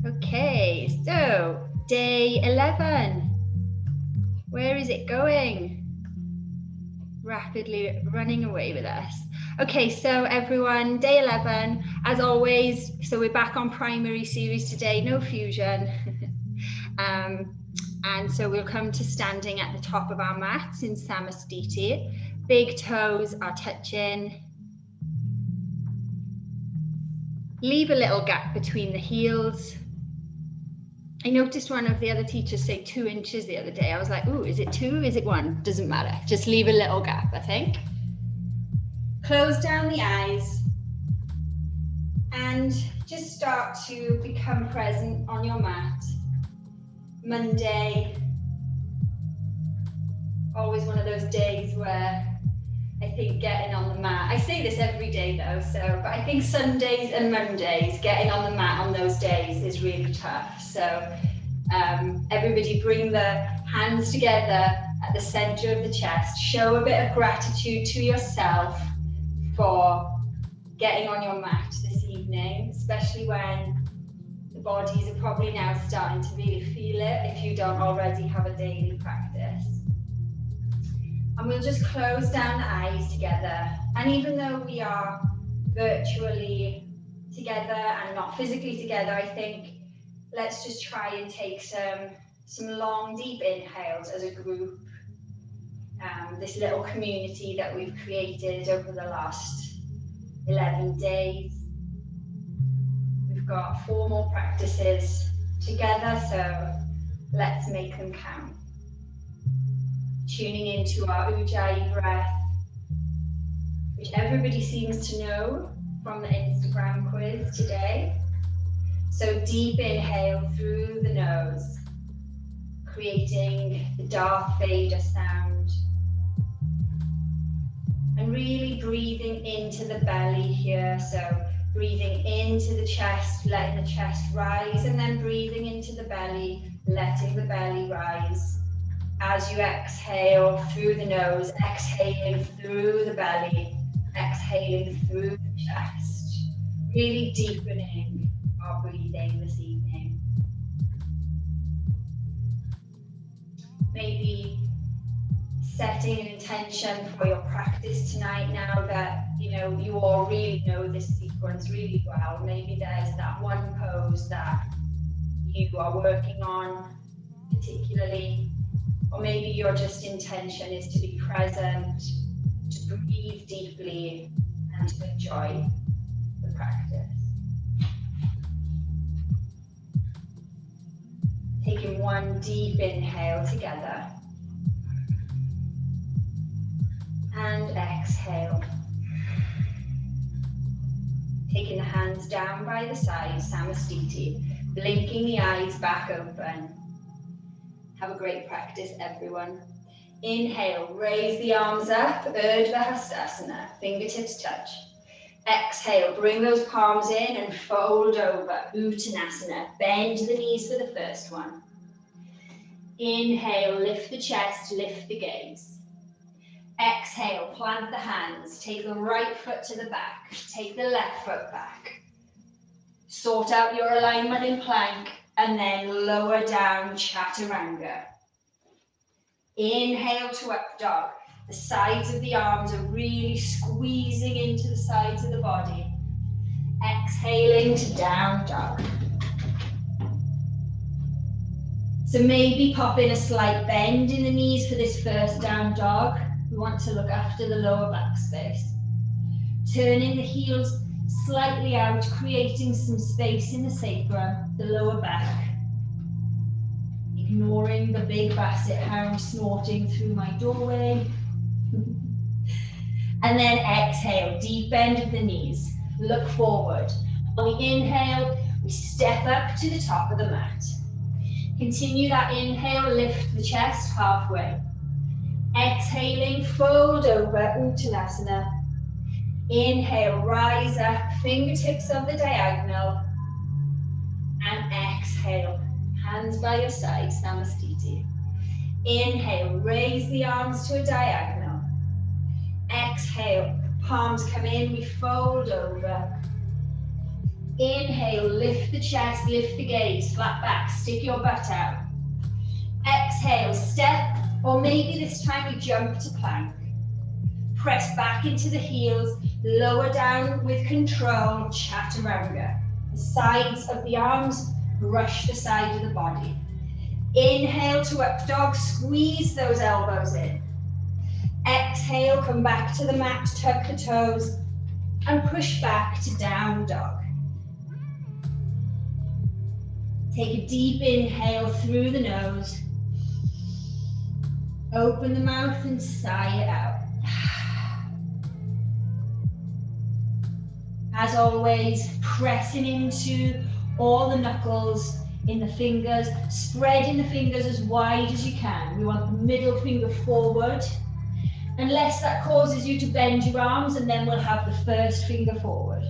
Okay, so day 11. Where is it going? Rapidly running away with us. Okay, so everyone, day 11, as always, so we're back on primary series today, no fusion. And so we'll come to standing at the top of our mats in Samastiti. Big toes are touching. Leave a little gap between the heels. I noticed one of the other teachers say 2 inches the other day. I was like, ooh, is it 2? Is it 1? Doesn't matter. Just leave a little gap, I think. Close down the eyes and just start to become present on your mat. Monday, always one of those days where I think getting on the mat, I say this every day though, but I think Sundays and Mondays, getting on the mat on those days is really tough. So everybody bring the hands together at the center of the chest. Show a bit of gratitude to yourself for getting on your mat this evening, especially when the bodies are probably now starting to really feel it if you don't already have a daily practice. And we'll just close down the eyes together. And even though we are virtually together and not physically together, I think let's just try and take some long, deep inhales as a group. This little community that we've created over the last 11 days. We've got 4 more practices together, so let's make them count. Tuning into our Ujjayi breath, which everybody seems to know from the Instagram quiz today. So deep inhale through the nose, creating the Darth Vader sound. And really breathing into the belly here. So breathing into the chest, letting the chest rise, and then breathing into the belly, letting the belly rise. As you exhale through the nose, exhaling through the belly, exhaling through the chest, really deepening our breathing this evening. Maybe setting an intention for your practice tonight now that you all really know this sequence really well. Maybe there's that one pose that you are working on particularly. Or maybe your just intention is to be present, to breathe deeply, and to enjoy the practice. Taking one deep inhale together. And exhale. Taking the hands down by the side, Samastiti, blinking the eyes back open. Have a great practice, everyone. Inhale, raise the arms up, Urdhva Hastasana, fingertips touch. Exhale, bring those palms in and fold over, Uttanasana. Bend the knees for the first one. Inhale, lift the chest, lift the gaze. Exhale, plant the hands, take the right foot to the back, take the left foot back. Sort out your alignment in plank, and then lower down Chaturanga. Inhale to up dog. The sides of the arms are really squeezing into the sides of the body. Exhaling to down dog. So maybe pop in a slight bend in the knees for this first down dog. We want to look after the lower back space. Turning the heels slightly out, creating some space in the sacrum, the lower back. Ignoring the big basset hound snorting through my doorway. And then exhale, deep bend of the knees. Look forward. On the inhale, we step up to the top of the mat. Continue that inhale, lift the chest halfway. Exhaling, fold over, Uttanasana. Inhale, rise up, fingertips of the diagonal. And exhale, hands by your side, Samastiti. Inhale, raise the arms to a diagonal. Exhale, palms come in, we fold over. Inhale, lift the chest, lift the gaze, flat back, stick your butt out. Exhale, step, or maybe this time we jump to plank. Press back into the heels, lower down with control, chaturanga. The sides of the arms brush the side of the body. Inhale to up dog, squeeze those elbows in. Exhale, come back to the mat, tuck the toes, and push back to down dog. Take a deep inhale through the nose. Open the mouth and sigh it out. As always, pressing into all the knuckles in the fingers, spreading the fingers as wide as you can. We want the middle finger forward, unless that causes you to bend your arms, and then we'll have the first finger forward.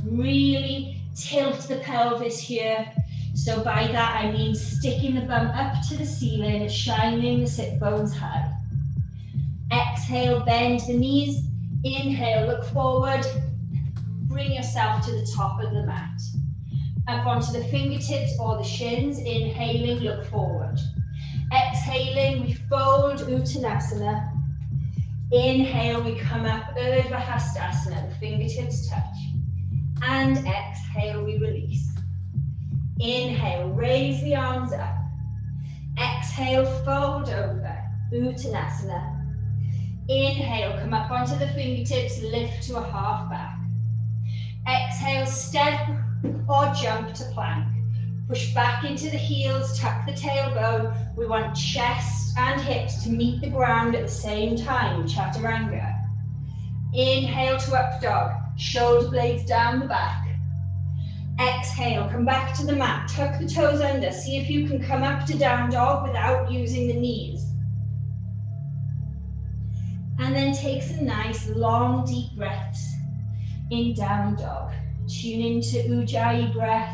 Really tilt the pelvis here. So by that I mean sticking the bum up to the ceiling, shining the sit bones high. Exhale, bend the knees. Inhale, look forward. Bring yourself to the top of the mat. Up onto the fingertips or the shins. Inhaling, look forward. Exhaling, we fold Uttanasana. Inhale, we come up, Urdhva Hastasana, the fingertips touch. And exhale, we release. Inhale, raise the arms up. Exhale, fold over, Uttanasana. Inhale, come up onto the fingertips, lift to a half back. Exhale, step or jump to plank. Push back into the heels, tuck the tailbone. We want chest and hips to meet the ground at the same time, chaturanga. Inhale to up dog, shoulder blades down the back. Exhale, come back to the mat, tuck the toes under. See if you can come up to down dog without using the knees. And then take some nice long deep breaths in down dog. Tune into Ujjayi breath.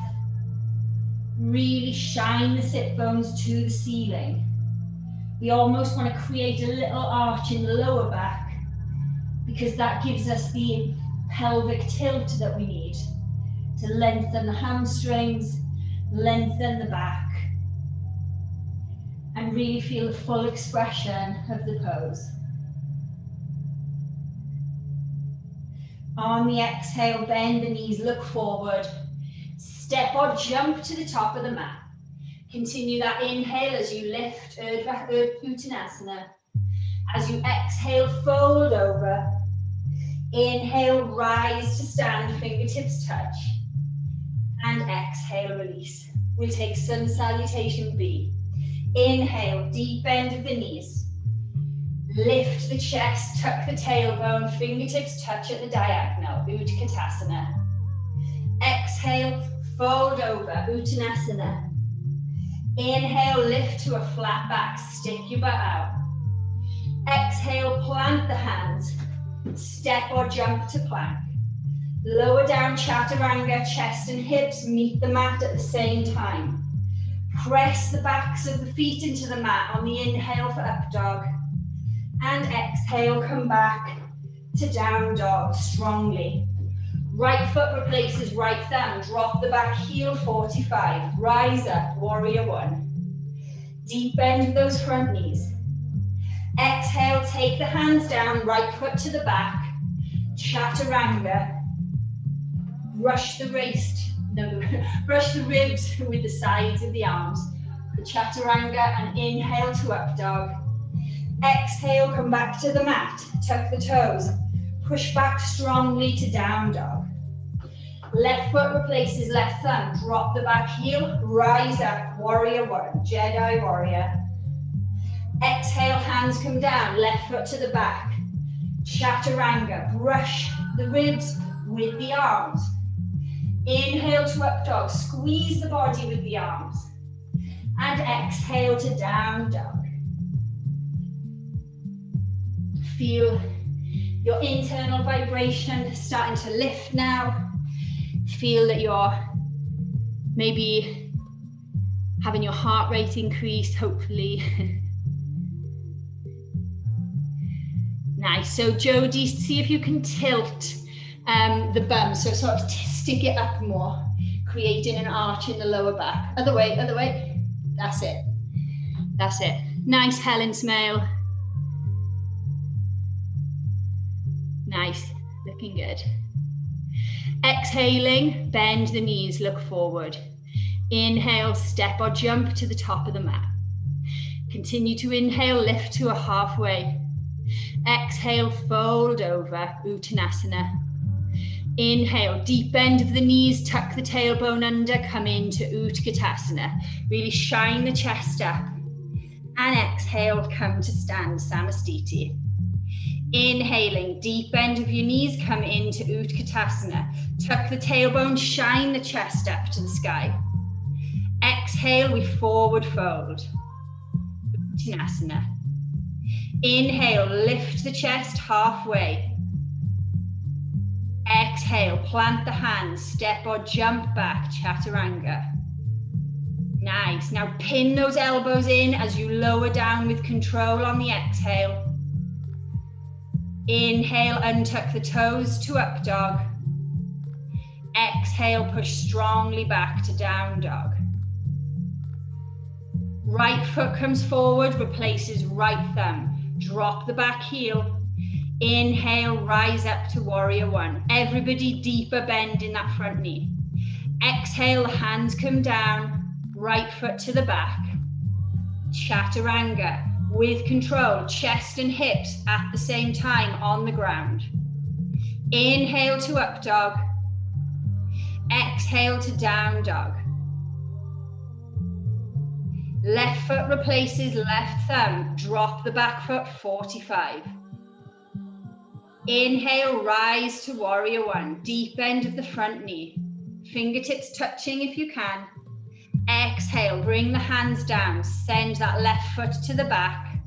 Really shine the sit bones to the ceiling. We almost want to create a little arch in the lower back because that gives us the pelvic tilt that we need to lengthen the hamstrings, lengthen the back, and really feel the full expression of the pose. On the exhale, bend the knees, look forward. Step or jump to the top of the mat. Continue that inhale as you lift Urdhva Uttanasana. As you exhale, fold over. Inhale, rise to stand, fingertips touch. And exhale, release. We'll take Sun Salutation B. Inhale, deep bend of the knees. Lift the chest, tuck the tailbone, fingertips touch at the diagonal, Utkatasana. Exhale, fold over, Uttanasana. Inhale, lift to a flat back, stick your butt out. Exhale, plant the hands, step or jump to plank. Lower down chaturanga, chest and hips meet the mat at the same time. Press the backs of the feet into the mat on the inhale for up dog. And exhale, come back to down dog strongly. Right foot replaces right thumb, drop the back heel 45, rise up, warrior one. Deep bend those front knees. Exhale, take the hands down, right foot to the back, chaturanga. Brush the brush the ribs with the sides of the arms. The chaturanga and inhale to up dog. Exhale, come back to the mat, tuck the toes. Push back strongly to down dog. Left foot replaces left thumb. Drop the back heel, rise up, warrior one, Jedi warrior. Exhale, hands come down, left foot to the back. Chaturanga, brush the ribs with the arms. Inhale to up dog, squeeze the body with the arms. And exhale to down dog. Feel your internal vibration starting to lift now. Feel that you're maybe having your heart rate increase, hopefully. Nice. So Jodie, see if you can tilt the bum, so sort of stick it up more, creating an arch in the lower back. Other way, other way. That's it. That's it. Nice Helen Smale. Nice, looking good. Exhaling, bend the knees, look forward. Inhale, step or jump to the top of the mat. Continue to inhale, lift to a halfway. Exhale, fold over, Uttanasana. Inhale, deep bend of the knees, tuck the tailbone under, come into Utkatasana. Really shine the chest up. And exhale, come to stand, Samastiti. Inhaling, deep bend of your knees, come into Utkatasana. Tuck the tailbone, shine the chest up to the sky. Exhale, we forward fold. Uttanasana. Inhale, lift the chest halfway. Exhale, plant the hands, step or jump back, Chaturanga. Nice. Now pin those elbows in as you lower down with control on the exhale. Inhale, untuck the toes to up dog. Exhale, push strongly back to down dog. Right foot comes forward, replaces right thumb. Drop the back heel. Inhale, rise up to warrior one. Everybody deeper bend in that front knee. Exhale, hands come down. Right foot to the back. Chaturanga. With control, chest and hips at the same time on the ground. Inhale to up dog. Exhale to down dog. Left foot replaces left thumb. Drop the back foot, 45. Inhale, rise to warrior one. Deep bend of the front knee. Fingertips touching if you can. Exhale, bring the hands down, send that left foot to the back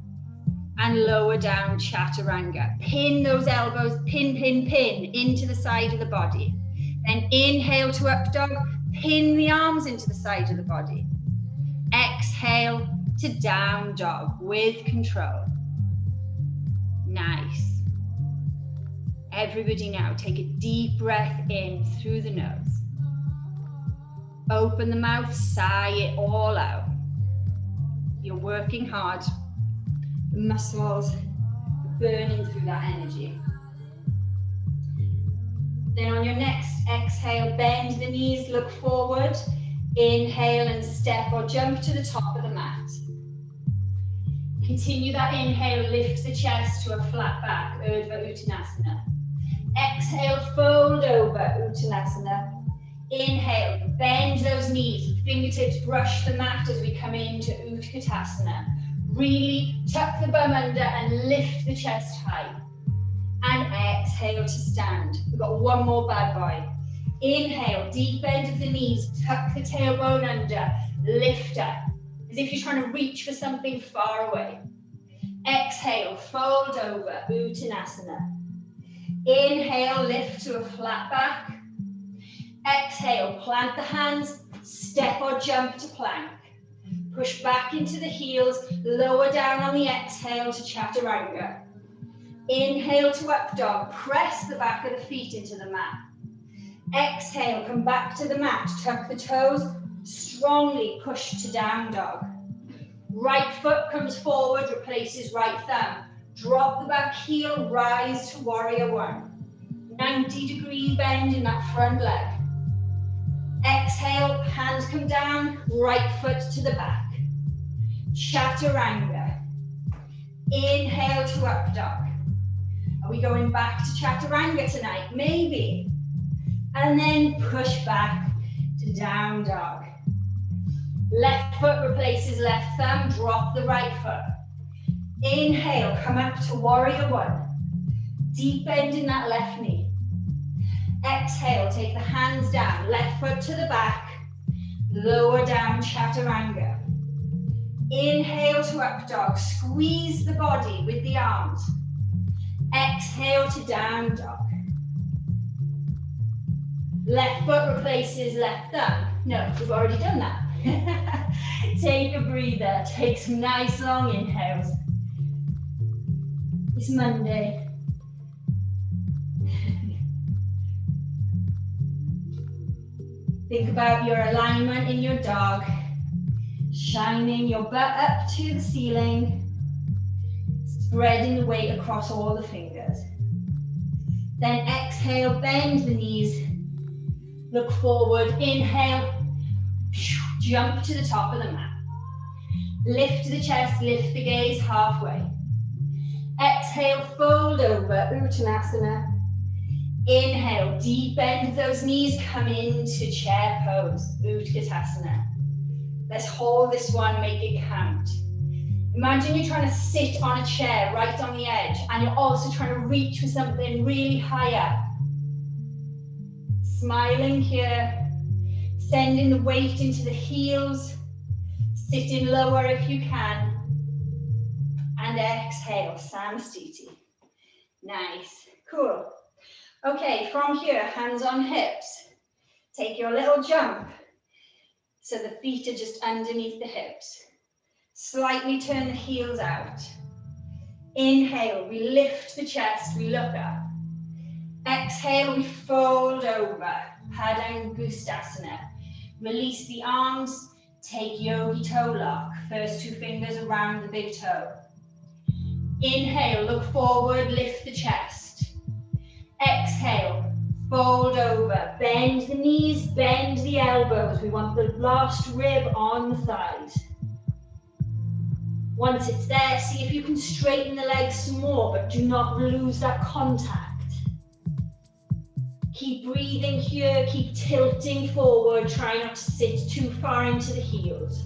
and lower down Chaturanga. Pin those elbows, pin, pin, pin into the side of the body. Then inhale to up dog, pin the arms into the side of the body. Exhale to down dog with control. Nice. Everybody now take a deep breath in through the nose. Open the mouth, sigh it all out. You're working hard. The muscles are burning through that energy. Then on your next exhale, bend the knees, look forward. Inhale and step or jump to the top of the mat. Continue that inhale, lift the chest to a flat back, Urdhva Uttanasana. Exhale, fold over, Uttanasana. Inhale, bend those knees, fingertips brush the mat as we come into Utkatasana. Really tuck the bum under and lift the chest high. And exhale to stand. We've got one more bad boy. Inhale, deep bend of the knees, tuck the tailbone under, lift up, as if you're trying to reach for something far away. Exhale, fold over, Uttanasana. Inhale, lift to a flat back. Exhale, plant the hands, step or jump to plank. Push back into the heels, lower down on the exhale to Chaturanga. Inhale to up dog, press the back of the feet into the mat. Exhale, come back to the mat, tuck the toes, strongly push to down dog. Right foot comes forward, replaces right thumb. Drop the back heel, rise to warrior one. 90-degree bend in that front leg. Exhale, hands come down, right foot to the back. Chaturanga. Inhale to up dog. Are we going back to Chaturanga tonight? Maybe. And then push back to down dog. Left foot replaces left thumb, drop the right foot. Inhale, come up to warrior one. Deep bend in that left knee. Exhale, take the hands down, left foot to the back, lower down Chaturanga. Inhale to up dog, squeeze the body with the arms. Exhale to down dog. Left foot replaces left thumb. No, we've already done that. Take a breather, take some nice long inhales. It's Monday. Think about your alignment in your dog, shining your butt up to the ceiling, spreading the weight across all the fingers. Then exhale, bend the knees, look forward, inhale, jump to the top of the mat. Lift the chest, lift the gaze halfway. Exhale, fold over, Uttanasana. Inhale, deep bend those knees, come into chair pose, Utkatasana. Let's hold this one, make it count. Imagine you're trying to sit on a chair right on the edge, and you're also trying to reach for something really high up. Smiling here, sending the weight into the heels, sitting lower if you can, and exhale, Samastiti. Nice, cool. Okay, from here, hands on hips. Take your little jump, so the feet are just underneath the hips. Slightly turn the heels out. Inhale, we lift the chest, we look up. Exhale, we fold over, Padangustasana. Release the arms, take yogi toe lock, first two fingers around the big toe. Inhale, look forward, lift the chest. Exhale, fold over, bend the knees, bend the elbows. We want the last rib on the thighs. Once it's there, see if you can straighten the legs some more, but do not lose that contact. Keep breathing here, keep tilting forward, try not to sit too far into the heels.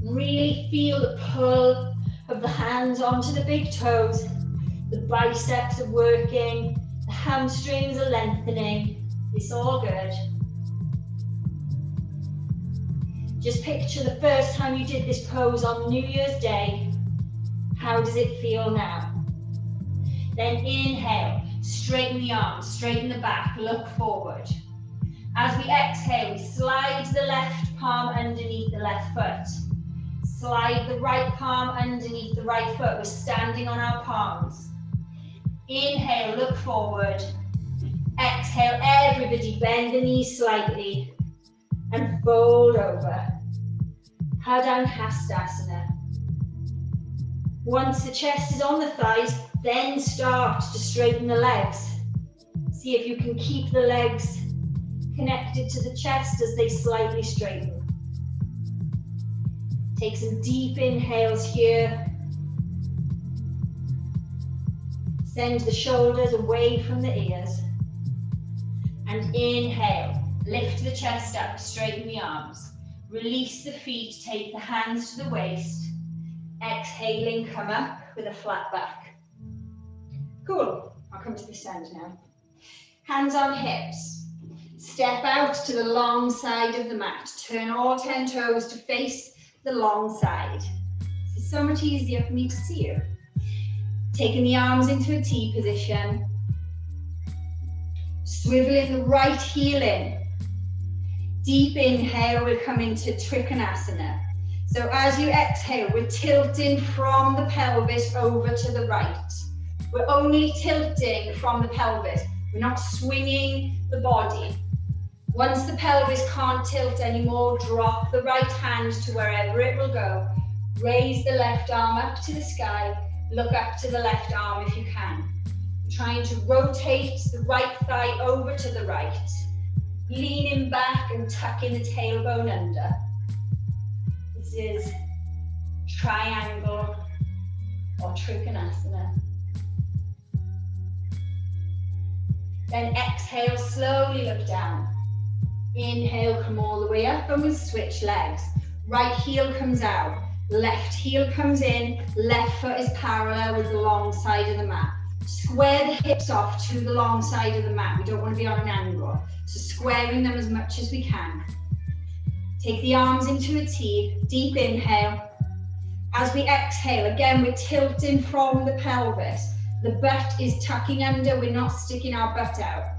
Really feel the pull of the hands onto the big toes. The biceps are working, the hamstrings are lengthening. It's all good. Just picture the first time you did this pose on New Year's Day. How does it feel now? Then inhale, straighten the arms, straighten the back, look forward. As we exhale, we slide the left palm underneath the left foot. Slide the right palm underneath the right foot. We're standing on our palms. Inhale, look forward. Exhale, everybody bend the knees slightly and fold over. Padangustasana. Once the chest is on the thighs, then start to straighten the legs. See if you can keep the legs connected to the chest as they slightly straighten. Take some deep inhales here. Send the shoulders away from the ears. And inhale, lift the chest up, straighten the arms. Release the feet, take the hands to the waist. Exhaling, come up with a flat back. Cool, I'll come to this end now. Hands on hips. Step out to the long side of the mat. Turn all 10 toes to face the long side. It's so much easier for me to see you. Taking the arms into a T position. Swiveling the right heel in. Deep inhale, we'll come into Trikonasana. So as you exhale, we're tilting from the pelvis over to the right. We're only tilting from the pelvis. We're not swinging the body. Once the pelvis can't tilt anymore, drop the right hand to wherever it will go. Raise the left arm up to the sky. Look up to the left arm if you can. Trying to rotate the right thigh over to the right. Leaning back and tucking the tailbone under. This is triangle or Trikonasana. Then exhale, slowly look down. Inhale, come all the way up and we'll switch legs. Right heel comes out, left heel comes in, left foot is parallel with the long side of the mat. Square the hips off to the long side of the mat. We don't want to be on an angle. So squaring them as much as we can. Take the arms into a T, deep inhale. As we exhale, again, we're tilting from the pelvis. The butt is tucking under, we're not sticking our butt out.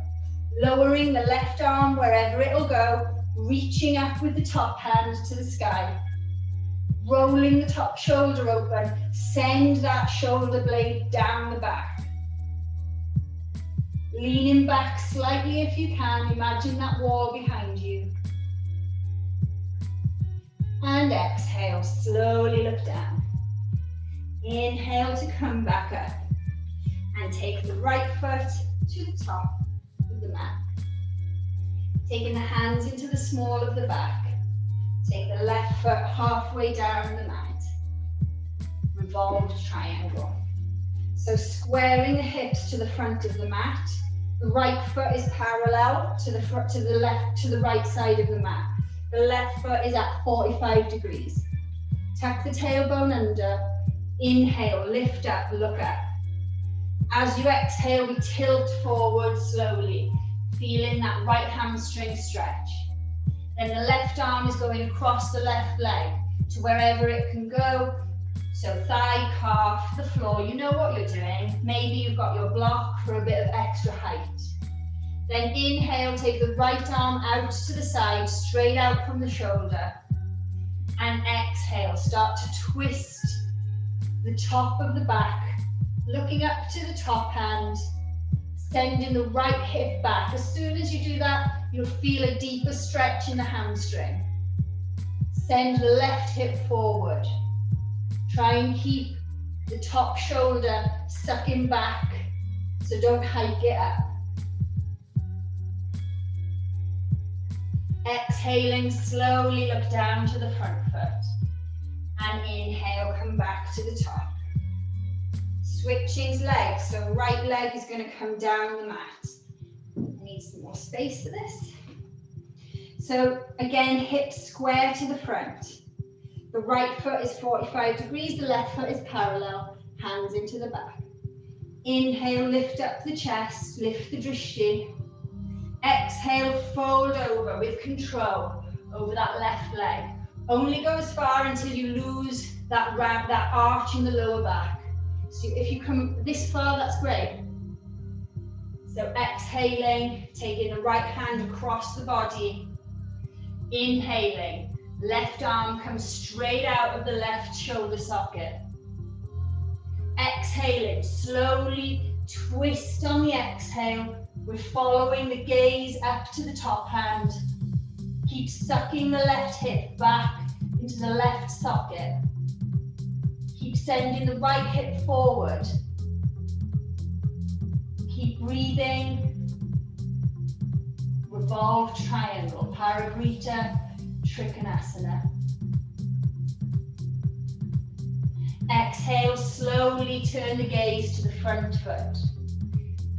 Lowering the left arm wherever it'll go, reaching up with the top hand to the sky. Rolling the top shoulder open, send that shoulder blade down the back. Leaning back slightly if you can. Imagine that wall behind you. And exhale, slowly look down. Inhale to come back up. And take the right foot to the top of the mat. Taking the hands into the small of the back. Take the left foot halfway down the mat. Revolved triangle. So squaring the hips to the front of the mat. The right foot is parallel to the right side of the mat. The left foot is at 45 degrees. Tuck the tailbone under. Inhale, lift up, look up. As you exhale, we tilt forward slowly, feeling that right hamstring stretch. Then the left arm is going across the left leg to wherever it can go. So thigh, calf, the floor, you know what you're doing. Maybe you've got your block for a bit of extra height. Then inhale, take the right arm out to the side, straight out from the shoulder. And exhale, start to twist the top of the back, looking up to the top hand, sending the right hip back. As soon as you do that, you'll feel a deeper stretch in the hamstring. Send the left hip forward. Try and keep the top shoulder sucking back, so don't hike it up. Exhaling, slowly look down to the front foot. And inhale, come back to the top. Switching legs, so right leg is going to come down the mat. I need some more space for this. So again, hips square to the front. The right foot is 45 degrees, the left foot is parallel, hands into the back. Inhale, lift up the chest, lift the drishti. Exhale, fold over with control over that left leg. Only go as far until you lose that arch in the lower back. So if you come this far, that's great. So exhaling, taking the right hand across the body. Inhaling, left arm comes straight out of the left shoulder socket. Exhaling, slowly twist on the exhale. We're following the gaze up to the top hand. Keep sucking the left hip back into the left socket. Keep sending the right hip forward. Keep breathing. Revolved triangle, Parigrita, Trikonasana. Exhale, slowly turn the gaze to the front foot.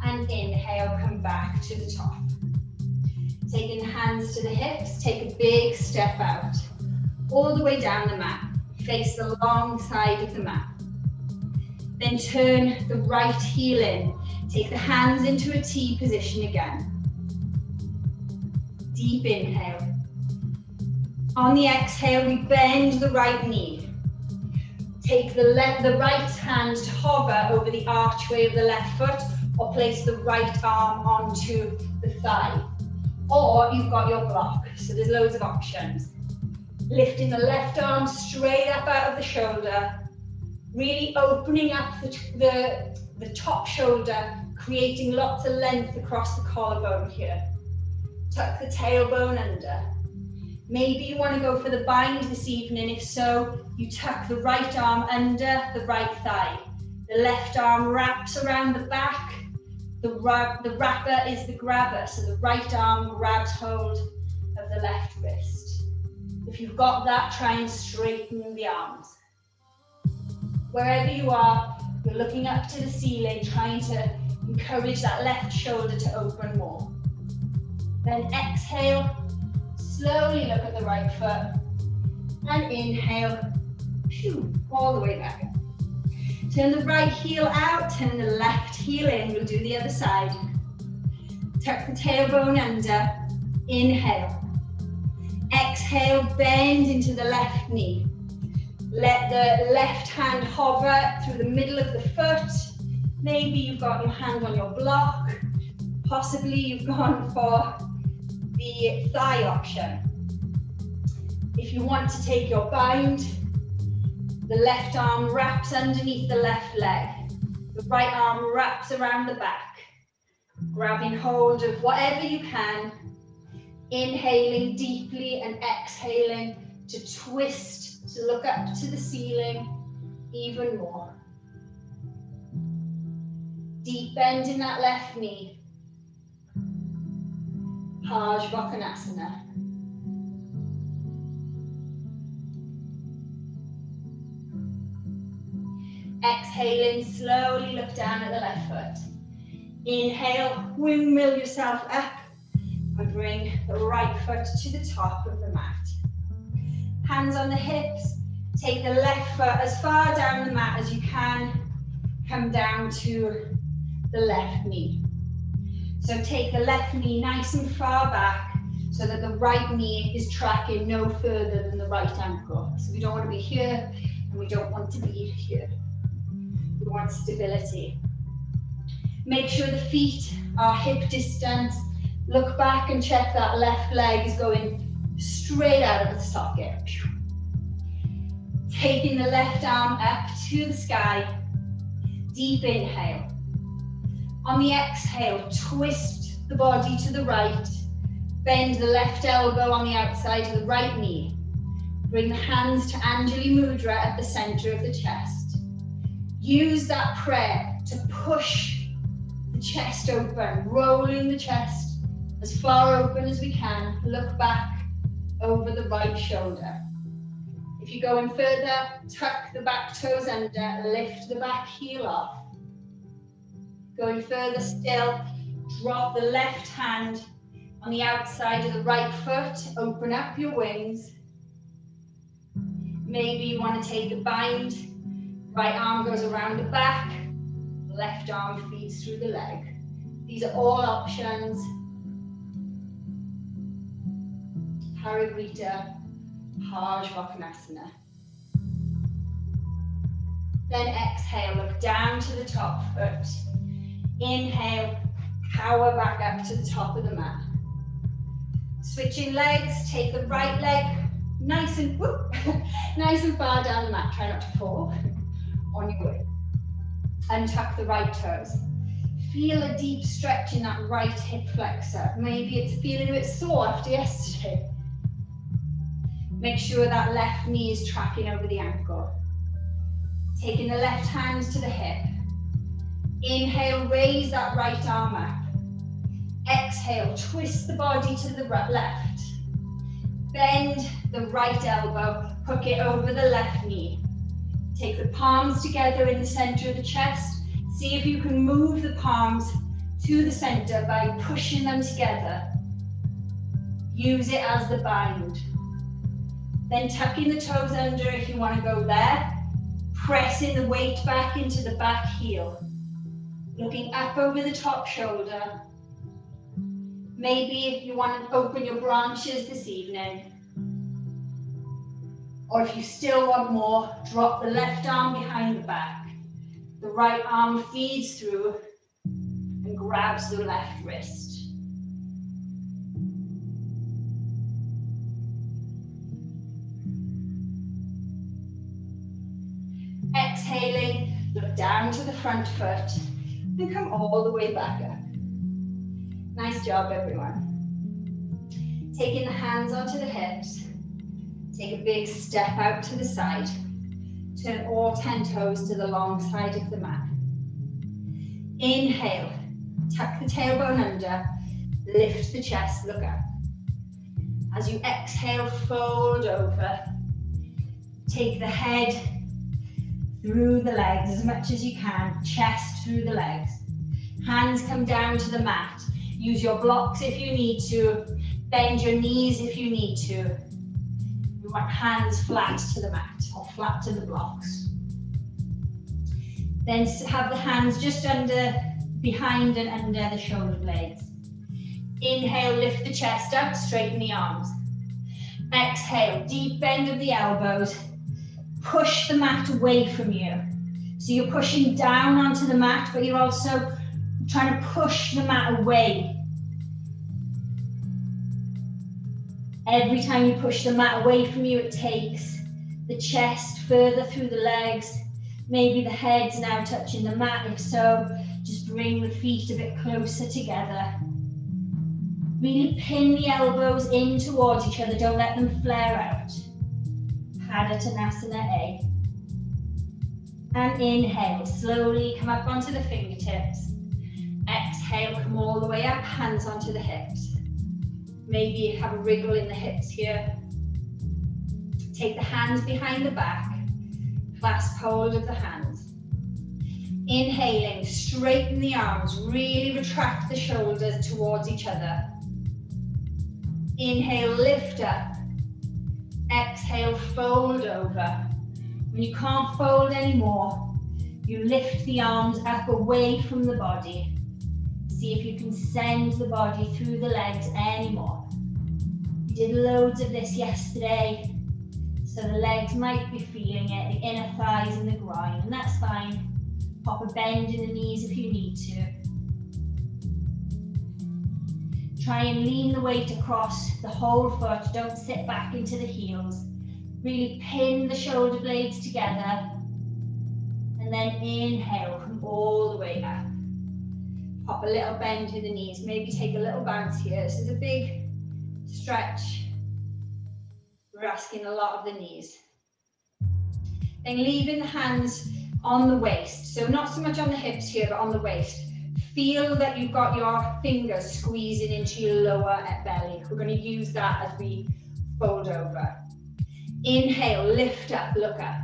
And inhale, come back to the top. Taking the hands to the hips, take a big step out. All the way down the mat. Face the long side of the mat. Then turn the right heel in. Take the hands into a T position again. Deep inhale. On the exhale, we bend the right knee. Take the right hand to hover over the archway of the left foot, or place the right arm onto the thigh. Or you've got your block, so there's loads of options. Lifting the left arm straight up out of the shoulder, really opening up the top shoulder, creating lots of length across the collarbone here. Tuck the tailbone under. Maybe you want to go for the bind this evening. If so, you tuck the right arm under the right thigh. The left arm wraps around the back. The wrapper is the grabber, so the right arm grabs hold of the left wrist. If you've got that, try and straighten the arms. Wherever you are, you're looking up to the ceiling, trying to encourage that left shoulder to open more. Then exhale, slowly look at the right foot, and inhale, all the way back up. Turn the right heel out, turn the left heel in. We'll do the other side. Tuck the tailbone under. Inhale. Exhale, bend into the left knee. Let the left hand hover through the middle of the foot. Maybe you've got your hand on your block. Possibly you've gone for the thigh option. If you want to take your bind, the left arm wraps underneath the left leg. The right arm wraps around the back. Grabbing hold of whatever you can, inhaling deeply and exhaling to twist, to look up to the ceiling even more. Deep bend in that left knee. Parsvakonasana. Exhaling, slowly look down at the left foot. Inhale, windmill yourself up and bring the right foot to the top of the mat. Hands on the hips, take the left foot as far down the mat as you can. Come down to the left knee. So take the left knee nice and far back so that the right knee is tracking no further than the right ankle. So we don't want to be here and we don't want to be here. We want stability. Make sure the feet are hip distance. Look back and check that left leg is going straight out of the socket. Taking the left arm up to the sky. Deep inhale. On the exhale, twist the body to the right. Bend the left elbow on the outside of the right knee. Bring the hands to Anjali Mudra at the center of the chest. Use that prayer to push the chest open, rolling the chest as far open as we can. Look back over the right shoulder. If you're going further, tuck the back toes under, lift the back heel off. Going further still, drop the left hand on the outside of the right foot, open up your wings. Maybe you want to take a bind, right arm goes around the back, left arm feeds through the leg. These are all options. Parivrita, Parsvakonasana. Then exhale, look down to the top foot. Inhale, power back up to the top of the mat. Switching legs, take the right leg nice and nice and far down the mat. Try not to fall on your way. Untuck the right toes. Feel a deep stretch in that right hip flexor. Maybe it's feeling a bit sore after yesterday. Make sure that left knee is tracking over the ankle. Taking the left hand to the hip. Inhale, raise that right arm up. Exhale, twist the body to the left. Bend the right elbow, hook it over the left knee. Take the palms together in the center of the chest. See if you can move the palms to the center by pushing them together. Use it as the bind. Then tucking the toes under if you want to go there. Pressing the weight back into the back heel. Looking up over the top shoulder. Maybe you want to open your branches this evening. Or if you still want more, drop the left arm behind the back. The right arm feeds through and grabs the left wrist. Exhaling, look down to the front foot and come all the way back up. Nice job, everyone. Taking the hands onto the hips. Take a big step out to the side. Turn all 10 toes to the long side of the mat. Inhale, tuck the tailbone under, lift the chest, look up. As you exhale, fold over. Take the head through the legs as much as you can, chest through the legs. Hands come down to the mat. Use your blocks if you need to. Bend your knees if you need to. We want hands flat to the mat or flat to the blocks. Then have the hands just behind and under the shoulder blades. Inhale, lift the chest up, straighten the arms. Exhale, deep bend of the elbows. Push the mat away from you. So you're pushing down onto the mat, but you're also trying to push the mat away. Every time you push the mat away from you, it takes the chest further through the legs. Maybe the head's now touching the mat. If so, Just bring the feet a bit closer together. Really pin the elbows in towards each other, don't let them flare out. Padottanasana A. And inhale, slowly come up onto the fingertips. Exhale, come all the way up, hands onto the hips. Maybe you have a wriggle in the hips here. Take the hands behind the back, clasp hold of the hands. Inhaling, straighten the arms, really retract the shoulders towards each other. Inhale, lift up. Exhale, fold over. When you can't fold anymore, you lift the arms up away from the body. See if you can send the body through the legs anymore. We did loads of this yesterday, so the legs might be feeling it, the inner thighs and the groin, and that's fine. Pop a bend in the knees if you need to. Try and lean the weight across the whole foot, don't sit back into the heels. Really pin the shoulder blades together, and then inhale, come all the way up. Pop a little bend in the knees, maybe take a little bounce here. This is a big stretch. We're asking a lot of the knees. Then leaving the hands on the waist, so not so much on the hips here, but on the waist. Feel that you've got your fingers squeezing into your lower belly. We're going to use that as we fold over. Inhale, lift up, look up.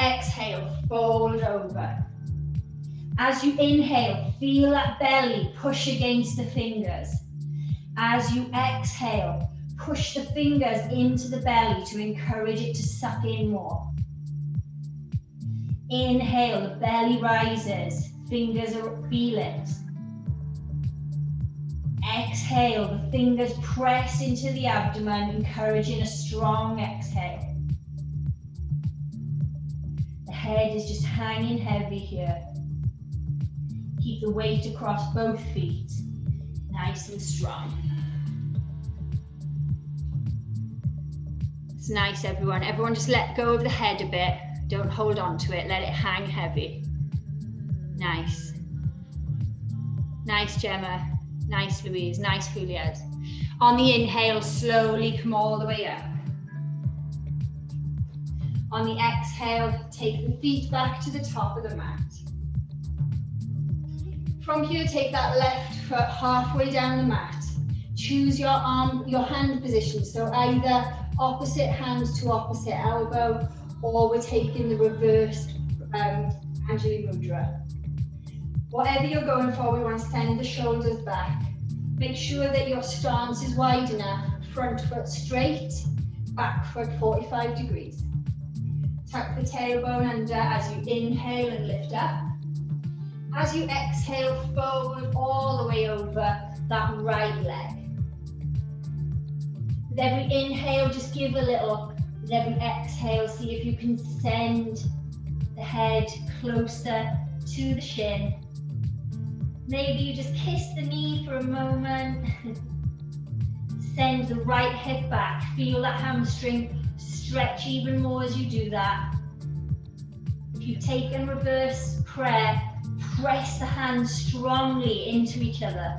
Exhale, fold over. As you inhale, feel that belly push against the fingers. As you exhale, push the fingers into the belly to encourage it to suck in more. Inhale, the belly rises, fingers feel it. Exhale, the fingers press into the abdomen, encouraging a strong exhale. The head is just hanging heavy here. Keep the weight across both feet, nice and strong. It's nice, everyone. Everyone just let go of the head a bit. Don't hold on to it, let it hang heavy. Nice. Nice, Gemma. Nice, Louise. Nice, Juliet. On the inhale, slowly come all the way up. On the exhale, take the feet back to the top of the mat. From here, take that left foot halfway down the mat. Choose your hand position. So either opposite hand to opposite elbow, or we're taking the reversed Anjali Mudra. Whatever you're going for, we want to send the shoulders back. Make sure that your stance is wide enough. Front foot straight, back foot 45 degrees. Tuck the tailbone under as you inhale and lift up. As you exhale, fold all the way over that right leg. With every inhale, just give a little. With every exhale, see if you can send the head closer to the shin. Maybe you just kiss the knee for a moment. Send the right hip back. Feel that hamstring stretch even more as you do that. If you've taken reverse prayer, press the hands strongly into each other.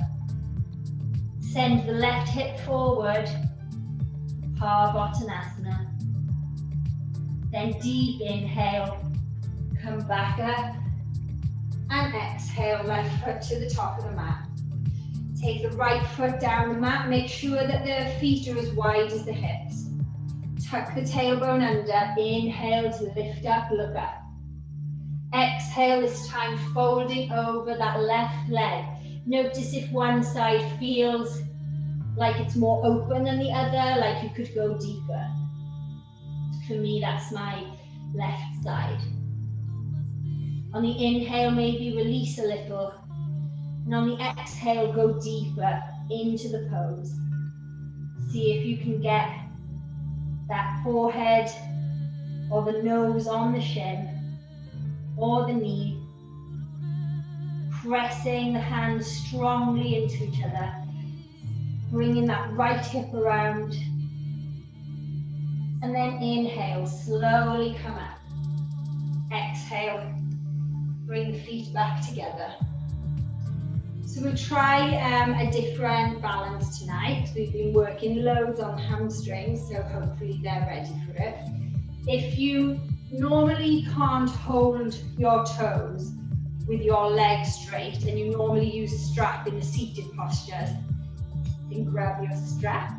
Send the left hip forward, Parvattanasana. Then deep inhale, come back up, and exhale, left foot to the top of the mat. Take the right foot down the mat, make sure that the feet are as wide as the hips. Tuck the tailbone under, inhale to lift up, look up. Exhale, this time folding over that left leg. Notice if one side feels like it's more open than the other, like you could go deeper. For me, that's my left side. On the inhale, maybe release a little. And on the exhale, go deeper into the pose. See if you can get that forehead or the nose on the shin or the knee. Pressing the hands strongly into each other. Bringing that right hip around. And then inhale, slowly come up. Exhale, bring the feet back together. So we'll try a different balance tonight. We've been working loads on hamstrings, so hopefully they're ready for it. If you normally can't hold your toes with your legs straight and you normally use a strap in the seated postures, then grab your strap.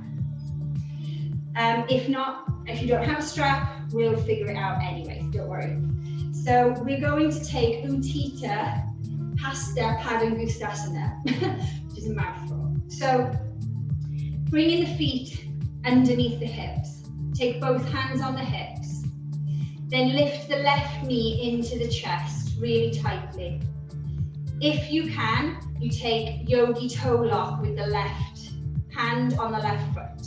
If not, if you don't have a strap, we'll figure it out anyway, don't worry. So we're going to take Utthita Hasta Padangusthasana, which is a mouthful. So bringing the feet underneath the hips. Take both hands on the hips. Then lift the left knee into the chest really tightly. If you can, you take yogi toe lock with the left hand on the left foot.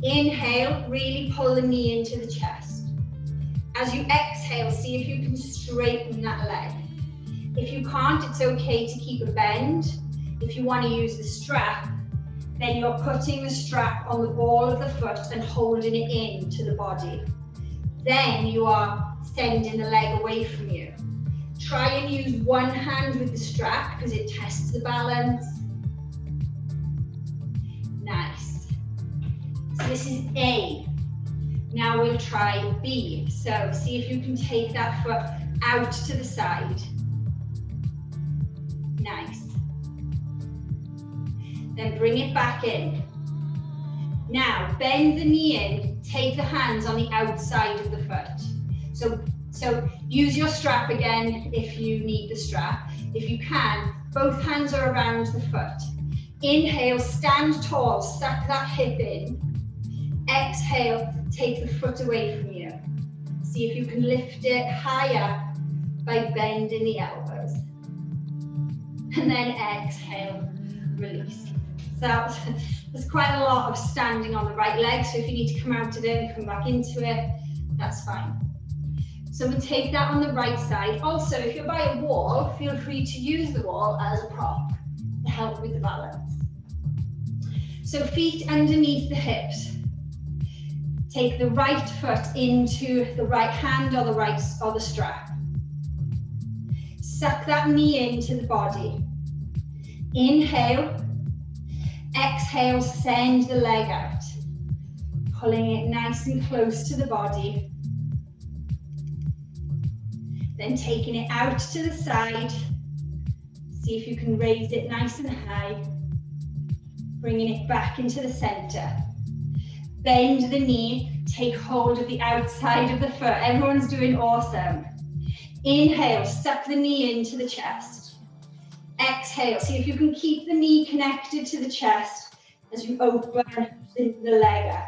Inhale, really pull the knee into the chest. As you exhale, see if you can straighten that leg. If you can't, it's okay to keep a bend. If you want to use the strap, then you're putting the strap on the ball of the foot and holding it into the body. Then you are sending the leg away from you. Try and use one hand with the strap because it tests the balance. Nice. So this is A. Now we'll try B. So see if you can take that foot out to the side. Nice. Then bring it back in. Now bend the knee in, take the hands on the outside of the foot. So use your strap again if you need the strap. If you can, both hands are around the foot. Inhale, stand tall, suck that hip in. Exhale, take the foot away from you. See if you can lift it higher by bending the elbows. And then exhale, release. So there's quite a lot of standing on the right leg, so if you need to come out of it and come back into it, that's fine. So we'll take that on the right side. Also, if you're by a wall, feel free to use the wall as a prop to help with the balance. So feet underneath the hips. Take the right foot into the right hand or the strap. Suck that knee into the body. Inhale. Exhale, send the leg out. Pulling it nice and close to the body. Then taking it out to the side. See if you can raise it nice and high. Bringing it back into the center. Bend the knee, take hold of the outside of the foot. Everyone's doing awesome. Inhale, suck the knee into the chest. Exhale, see if you can keep the knee connected to the chest as you open the leg up.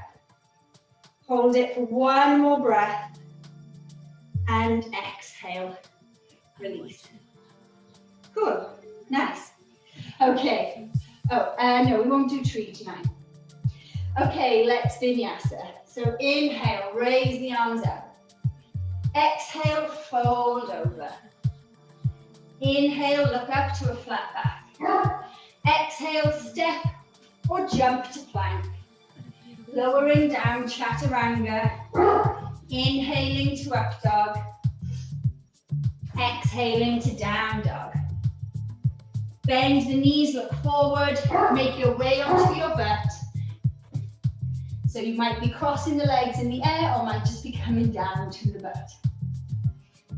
Hold it for one more breath. And exhale, release. Cool, nice. Okay, no, we won't do tree tonight. Okay, let's vinyasa. So inhale, raise the arms up. Exhale, fold over. Inhale, look up to a flat back. Exhale, step or jump to plank. Lowering down, chaturanga. Inhaling to up dog. Exhaling to down dog. Bend the knees, look forward, make your way onto your butt. So you might be crossing the legs in the air or might just be coming down to the butt.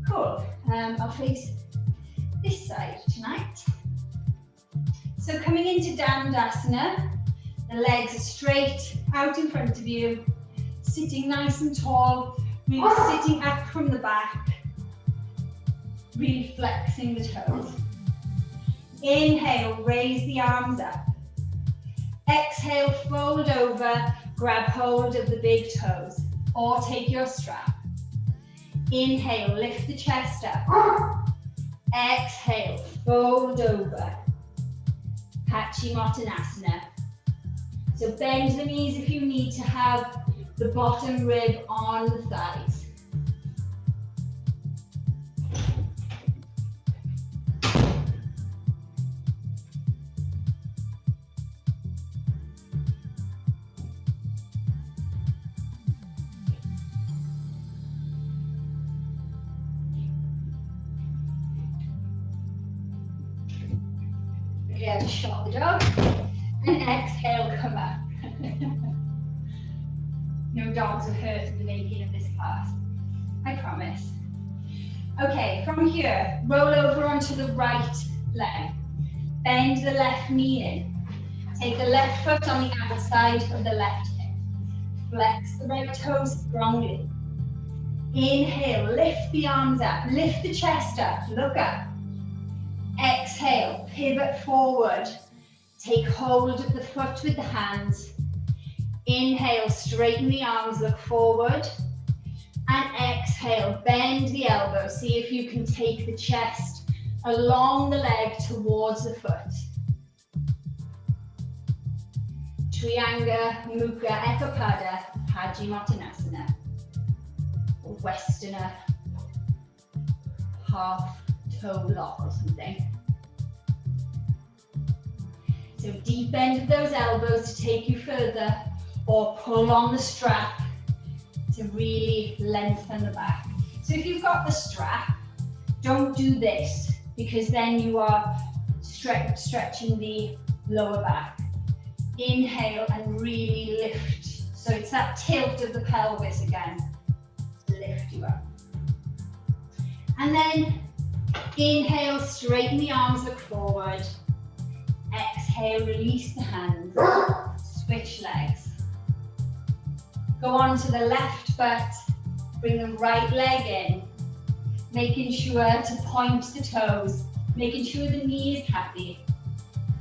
Cool, I'll face this side tonight. So coming into Dandasana, the legs are straight out in front of you, sitting nice and tall, really sitting up from the back, really flexing the toes. Inhale, raise the arms up. Exhale, fold over, grab hold of the big toes, or take your strap. Inhale, lift the chest up. Exhale, fold over. Paschimottanasana. So bend the knees if you need to have the bottom rib on the thighs. to shoulder dog. And exhale, come up. No dogs are hurt in the making of this class, I promise. Okay, from here, roll over onto the right leg. Bend the left knee in. Take the left foot on the outside of the left hip. Flex the right toes strongly. Inhale, lift the arms up, lift the chest up, look up. Exhale, pivot forward. Take hold of the foot with the hands. Inhale, straighten the arms, look forward. And exhale, bend the elbow. See if you can take the chest along the leg towards the foot. Trianga, Mukha, Ekapada, Paschimottanasana. Or Westerner, half toe lock or something. So deep bend of those elbows to take you further, or pull on the strap to really lengthen the back. So if you've got the strap, don't do this, because then you are stretching the lower back. Inhale and really lift. So it's that tilt of the pelvis again to lift you up. And then inhale, straighten the arms, look forward. Exhale, release the hands, switch legs. Go on to the left foot, bring the right leg in, making sure to point the toes, making sure the knee is happy,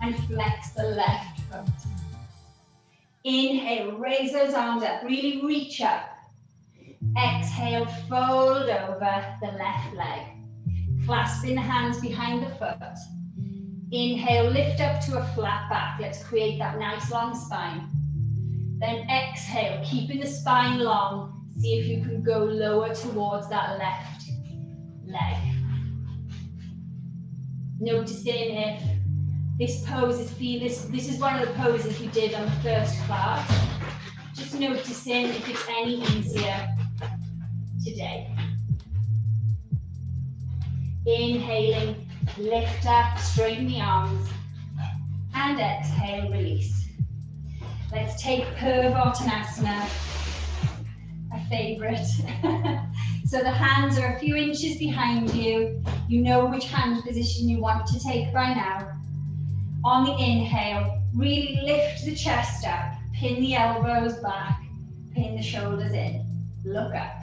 and flex the left foot. Inhale, raise those arms up, really reach up. Exhale, fold over the left leg, clasping the hands behind the foot. Inhale, lift up to a flat back. Let's create that nice long spine. Then exhale, keeping the spine long. See if you can go lower towards that left leg. Noticing if this pose is this is one of the poses we did on the first class. Just noticing if it's any easier today. Inhaling, lift up, straighten the arms, and exhale, release. Let's take Purvottanasana, a favorite. So the hands are a few inches behind you. You know which hand position you want to take by now. On the inhale, really lift the chest up, pin the elbows back, pin the shoulders in, look up.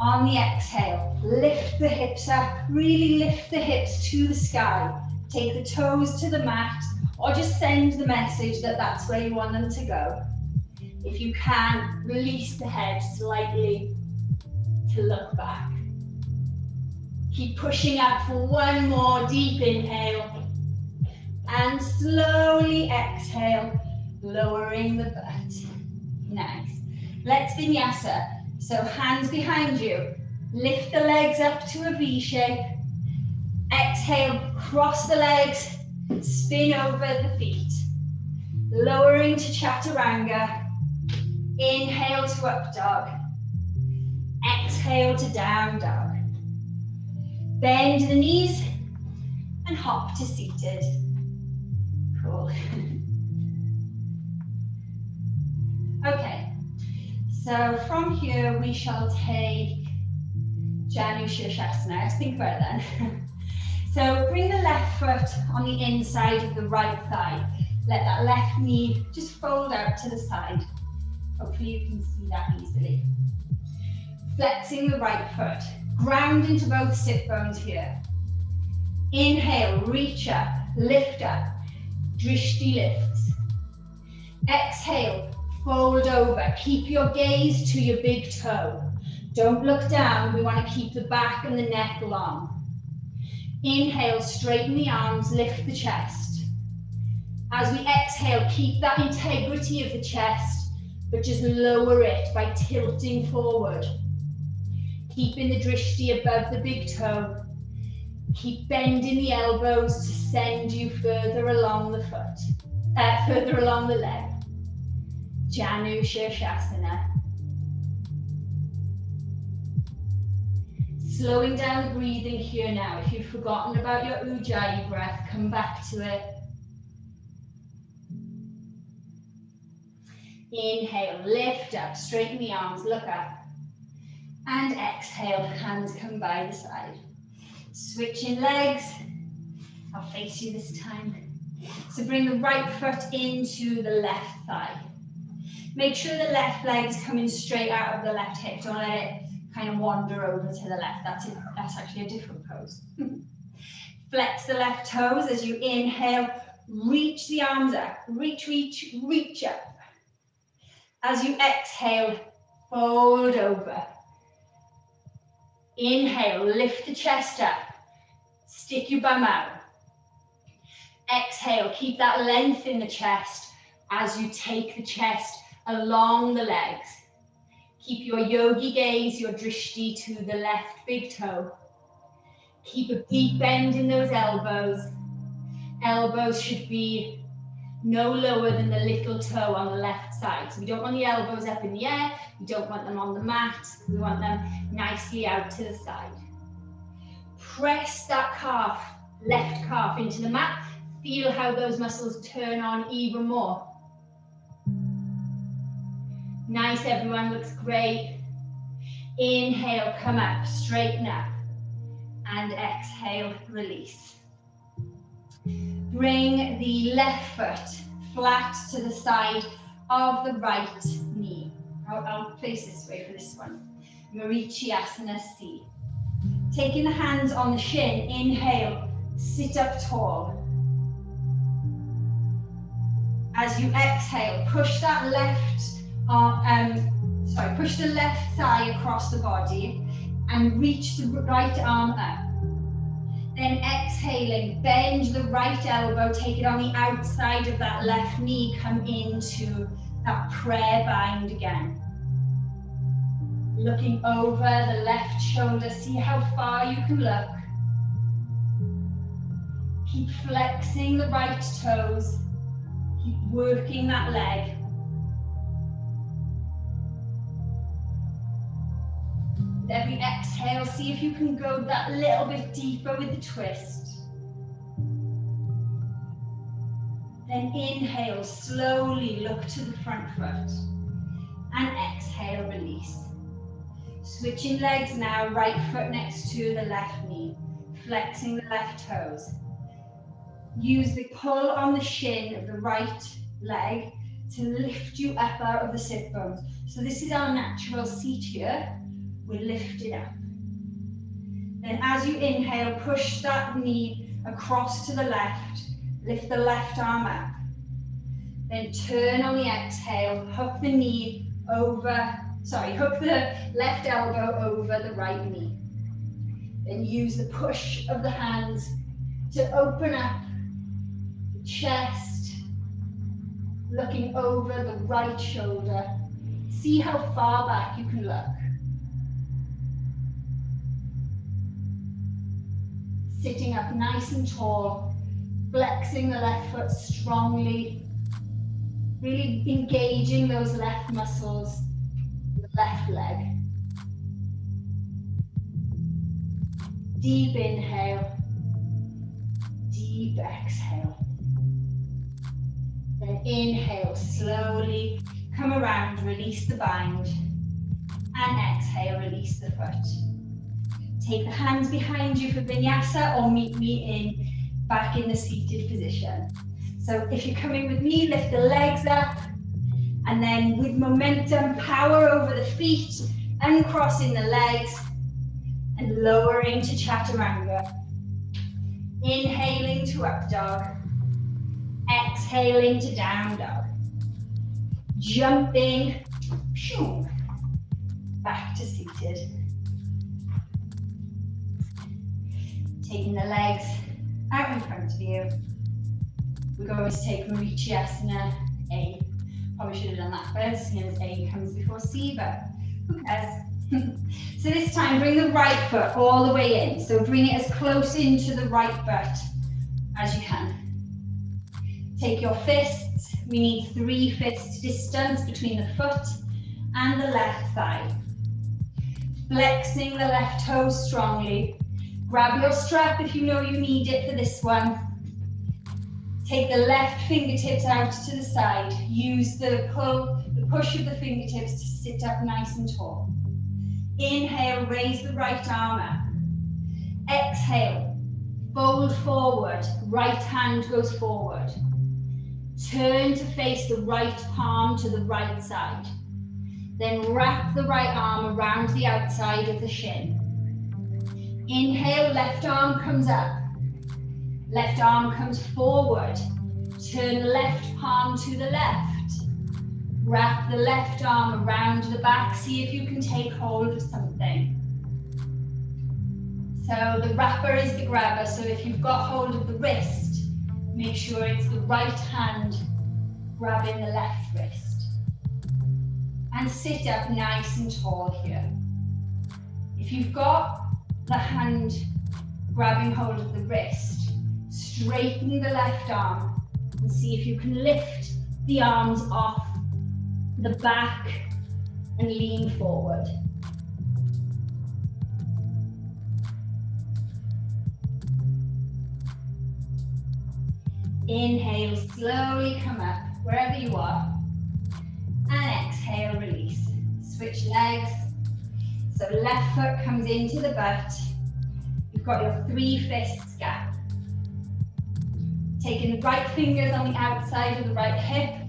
On the exhale, lift the hips up, really lift the hips to the sky. Take the toes to the mat, or just send the message that that's where you want them to go. If you can, release the head slightly to look back. Keep pushing up for one more deep inhale. And slowly exhale, lowering the butt. Nice. Let's vinyasa. So hands behind you. Lift the legs up to a V shape. Exhale, cross the legs, spin over the feet. Lowering to chaturanga. Inhale to up dog. Exhale to down dog. Bend the knees and hop to seated. Cool. Okay, so from here we shall take Janu Shirshasana. Let's think about it then. So bring the left foot on the inside of the right thigh. Let that left knee just fold out to the side. Hopefully you can see that easily. Flexing the right foot. Ground into both sit bones here. Inhale, reach up, lift up. Drishti lifts. Exhale, fold over. Keep your gaze to your big toe. Don't look down. We want to keep the back and the neck long. Inhale, straighten the arms, lift the chest. As we exhale, keep that integrity of the chest, but just lower it by tilting forward. Keeping the drishti above the big toe. Keep bending the elbows to send you further along the foot, further along the leg. Janu Shirshasana. Slowing down the breathing here now. If you've forgotten about your Ujjayi breath, come back to it. Inhale, lift up, straighten the arms, look up. And exhale, hands come by the side. Switching legs. I'll face you this time. So bring the right foot into the left thigh. Make sure the left leg is coming straight out of the left hip. Don't let it kind of wander over to the left. That's actually a different pose. Flex the left toes as you inhale. Reach the arms up. Reach, reach, reach up. As you exhale, fold over. Inhale, lift the chest up. Stick your bum out. Exhale, keep that length in the chest as you take the chest along the legs. Keep your yogi gaze, your drishti to the left big toe. Keep a deep bend in those elbows. Elbows should be no lower than the little toe on the left side. So we don't want the elbows up in the air. We don't want them on the mat. We want them nicely out to the side. Press that calf, left calf into the mat. Feel how those muscles turn on even more. Nice, everyone, looks great. Inhale, come up, straighten up. And exhale, release. Bring the left foot flat to the side of the right knee. I'll place this way for this one. Ashtanga C. Taking the hands on the shin, inhale, sit up tall. As you exhale, push that push the left thigh across the body and reach the right arm up. Then exhaling, bend the right elbow, take it on the outside of that left knee, come into that prayer bind again. Looking over the left shoulder, see how far you can look. Keep flexing the right toes, keep working that leg. With every exhale, see if you can go that little bit deeper with the twist. Then inhale, slowly look to the front foot. And exhale, release. Switching legs now, right foot next to the left knee, flexing the left toes. Use the pull on the shin of the right leg to lift you up out of the sit bones. So this is our natural seat here. We lift it up. Then as you inhale, push that knee across to the left, lift the left arm up. Then turn on the exhale, hook the knee over, hook the left elbow over the right knee. Then use the push of the hands to open up the chest, looking over the right shoulder. See how far back you can look. Sitting up nice and tall, flexing the left foot strongly, really engaging those left muscles, the left leg. Deep inhale, deep exhale. Then inhale, slowly come around, release the bind, and exhale, release the foot. Take the hands behind you for vinyasa or meet me back in the seated position. So if you're coming with me, lift the legs up, and then with momentum, power over the feet, uncrossing the legs, and lowering to chaturanga. Inhaling to up dog, exhaling to down dog. Jumping, back to seated. Taking the legs out in front of you. We're going to take Ashtanga A. Probably should have done that first, as A comes before C, but who cares? So this time, bring the right foot all the way in. So bring it as close into the right butt as you can. Take your fists. We need 3 fists distance between the foot and the left thigh. Flexing the left toes strongly. Grab your strap if you know you need it for this one. Take the left fingertips out to the side. Use the push of the fingertips to sit up nice and tall. Inhale, raise the right arm up. Exhale, fold forward, right hand goes forward. Turn to face the right palm to the right side. Then wrap the right arm around the outside of the shin. Inhale, left arm comes up. Left arm comes forward. Turn the left palm to the left. Wrap the left arm around the back. See if you can take hold of something. So the wrapper is the grabber. So if you've got hold of the wrist, make sure it's the right hand grabbing the left wrist. And sit up nice and tall here. If you've got the hand grabbing hold of the wrist, straighten the left arm and see if you can lift the arms off the back and lean forward. Inhale, slowly come up wherever you are. And exhale, release. Switch legs. So left foot comes into the butt. You've got your 3 fists gap. Taking the right fingers on the outside of the right hip.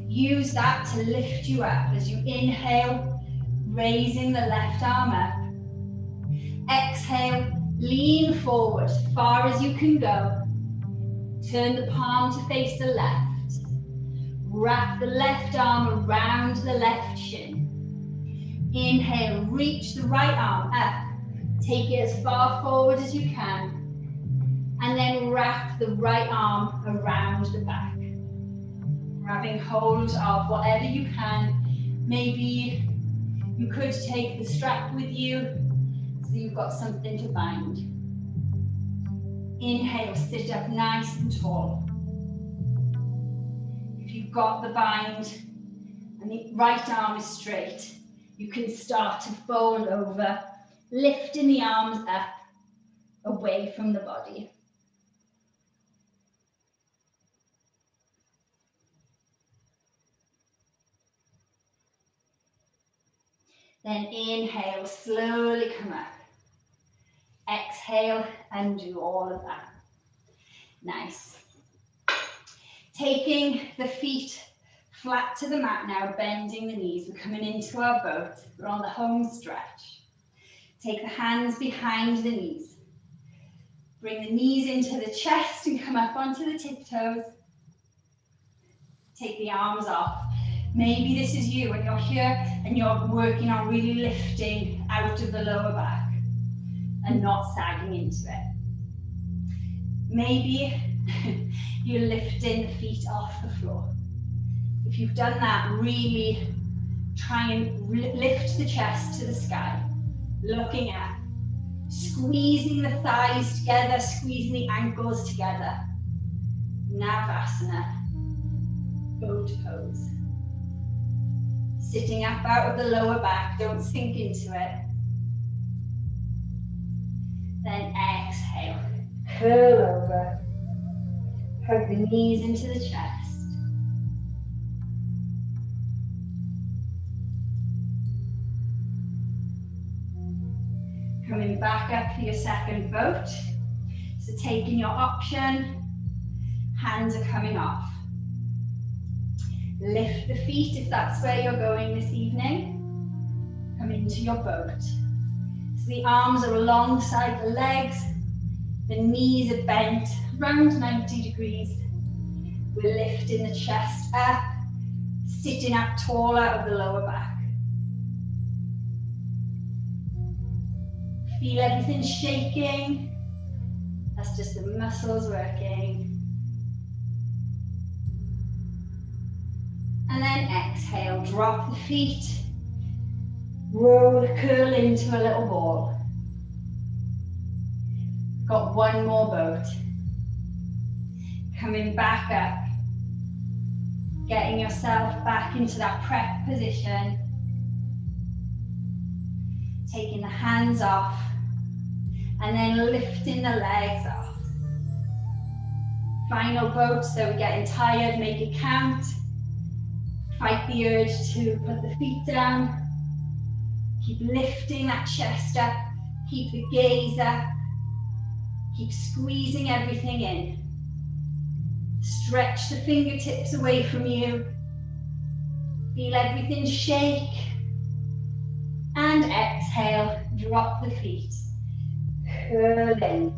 Use that to lift you up as you inhale, raising the left arm up. Exhale, lean forward as far as you can go. Turn the palm to face the left. Wrap the left arm around the left shin. Inhale, reach the right arm up. Take it as far forward as you can. And then wrap the right arm around the back. Grabbing hold of whatever you can. Maybe you could take the strap with you so you've got something to bind. Inhale, sit up nice and tall. If you've got the bind and the right arm is straight, you can start to fold over, lifting the arms up away from the body. Then inhale, slowly come up. Exhale and do all of that. Nice. Taking the feet flat to the mat now, bending the knees. We're coming into our boat. We're on the home stretch. Take the hands behind the knees. Bring the knees into the chest and come up onto the tiptoes. Take the arms off. Maybe this is you and you're here and you're working on really lifting out of the lower back and not sagging into it. Maybe you're lifting the feet off the floor. If you've done that, really try and lift the chest to the sky, looking up, squeezing the thighs together, squeezing the ankles together. Navasana, boat pose. Sitting up out of the lower back, don't sink into it. Then exhale, curl over, hug the knees into the chest. Coming back up for your second boat. So taking your option, hands are coming off. Lift the feet if that's where you're going this evening. Come into your boat. So the arms are alongside the legs. The knees are bent around 90 degrees. We're lifting the chest up, sitting up tall out of the lower back. Feel everything shaking. That's just the muscles working. And then exhale, drop the feet, roll, curl into a little ball. Got one more boat. Coming back up, getting yourself back into that prep position. Taking the hands off, and then lifting the legs off. Final boat, so we're getting tired, make it count. Fight the urge to put the feet down. Keep lifting that chest up, keep the gaze up, keep squeezing everything in. Stretch the fingertips away from you. Feel everything shake. And exhale, drop the feet. Curl in.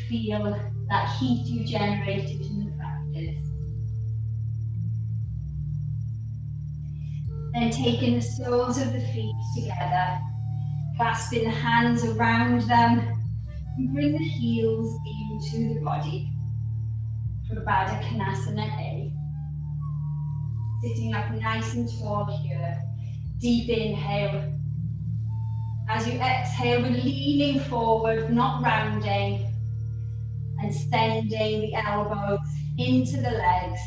Feel that heat you generated in the practice. Then taking the soles of the feet together, clasping the hands around them, and bring the heels into the body for Baddha Konasana A. Sitting up nice and tall here. Deep inhale. As you exhale, we're leaning forward, not rounding, and sending the elbows into the legs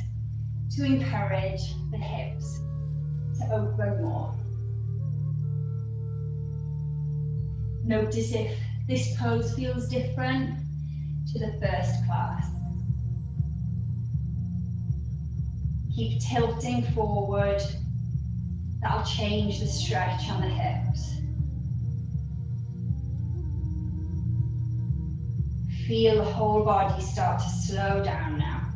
to encourage the hips to open more. Notice if this pose feels different to the first class. Keep tilting forward. That'll change the stretch on the hips. Feel the whole body start to slow down now.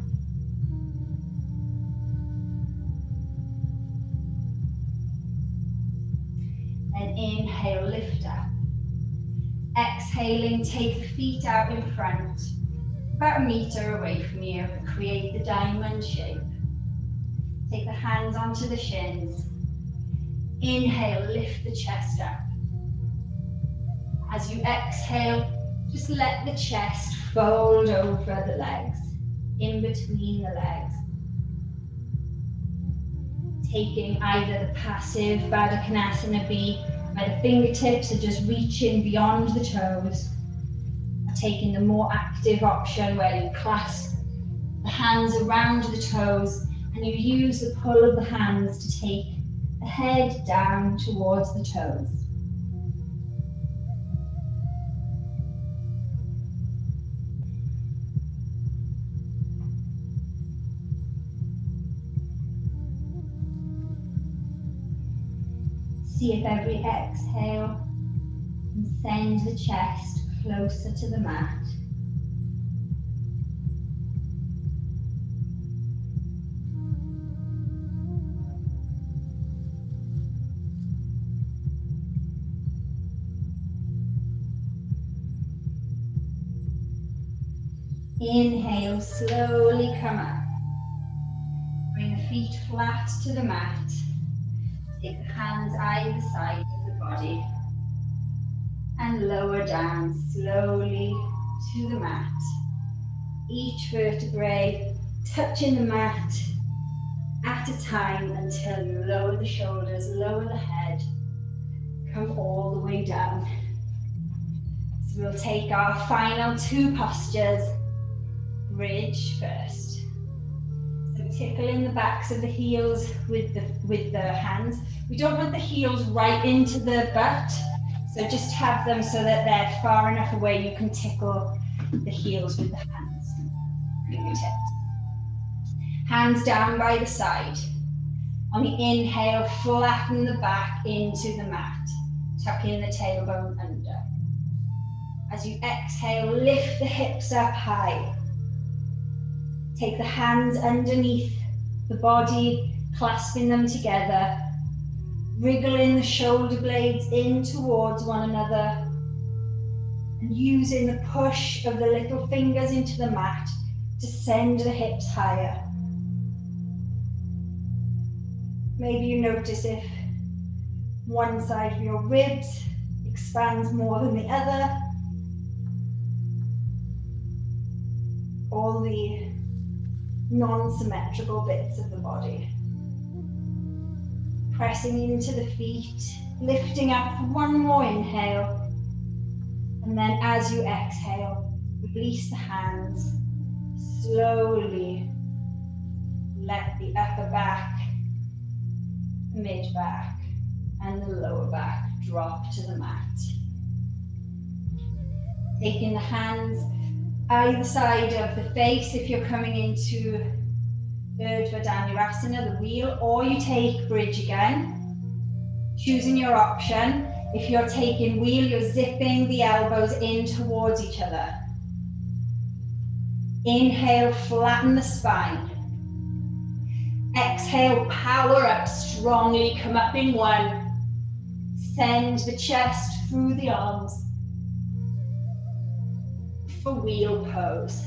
And inhale, lift up. Exhaling, take the feet out in front, about 1 meter away from you. Create the diamond shape. Take the hands onto the shins. Inhale, lift the chest up. As you exhale, just let the chest fold over the legs, in between the legs. Taking either the passive Baddha Konasana B, where the fingertips are just reaching beyond the toes, or taking the more active option where you clasp the hands around the toes and you use the pull of the hands to take the head down towards the toes. See if every exhale can send the chest closer to the mat. Inhale, slowly come up. Bring the feet flat to the mat. Take the hands either side of the body and lower down slowly to the mat. Each vertebrae touching the mat at a time until you lower the shoulders, lower the head, come all the way down. So we'll take our final 2 postures. Bridge first. So tickling the backs of the heels with the hands. We don't want the heels right into the butt, so just have them so that they're far enough away you can tickle the heels with the hands. Fingertips. Hands down by the side. On the inhale, flatten the back into the mat, tucking the tailbone under. As you exhale, lift the hips up high. Take the hands underneath the body, clasping them together, wriggling the shoulder blades in towards one another, and using the push of the little fingers into the mat to send the hips higher. Maybe you notice if one side of your ribs expands more than the other. All the non-symmetrical bits of the body. Pressing into the feet, lifting up for one more inhale. And then as you exhale, release the hands. Slowly let the upper back, mid back, and the lower back drop to the mat. Taking the hands either side of the face if you're coming into Urdhva Dhanurasana, the wheel, or you take bridge again, choosing your option. If you're taking wheel, you're zipping the elbows in towards each other. Inhale, flatten the spine. Exhale, power up strongly, come up in one. Send the chest through the arms for wheel pose.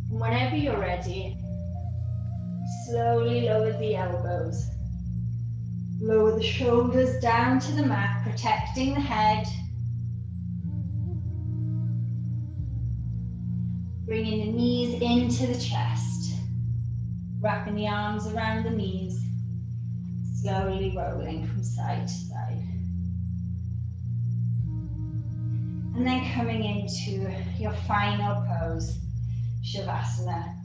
And whenever you're ready, slowly lower the elbows. Lower the shoulders down to the mat, protecting the head. Bringing the knees into the chest. Wrapping the arms around the knees. Slowly rolling from side to side. And then coming into your final pose, Shavasana.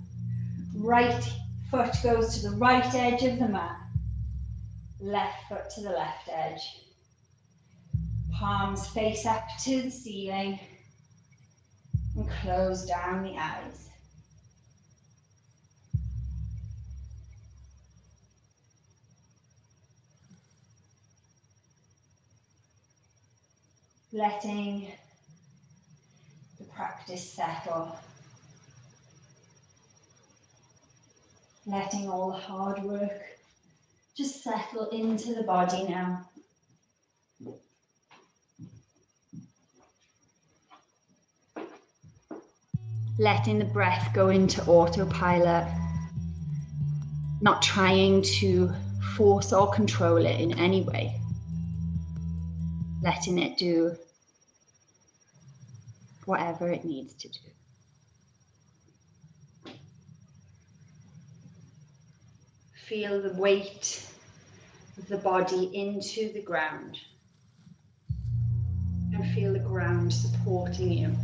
Right foot goes to the right edge of the mat. Left foot to the left edge. Palms face up to the ceiling. And close down the eyes. Letting the practice settle. Letting all the hard work just settle into the body now. Letting the breath go into autopilot. Not trying to force or control it in any way. Letting it do whatever it needs to do. Feel the weight of the body into the ground. And feel the ground supporting you.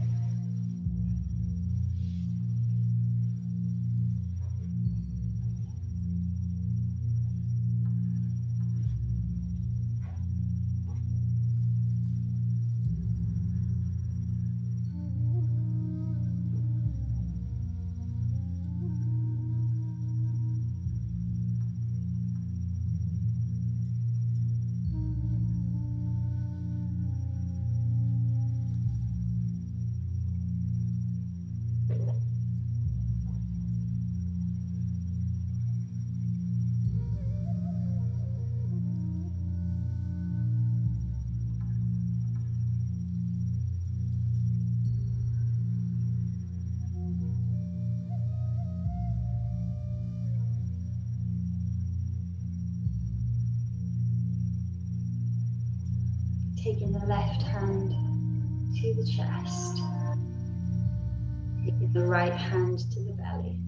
Taking the left hand to the chest. Taking the right hand to the belly.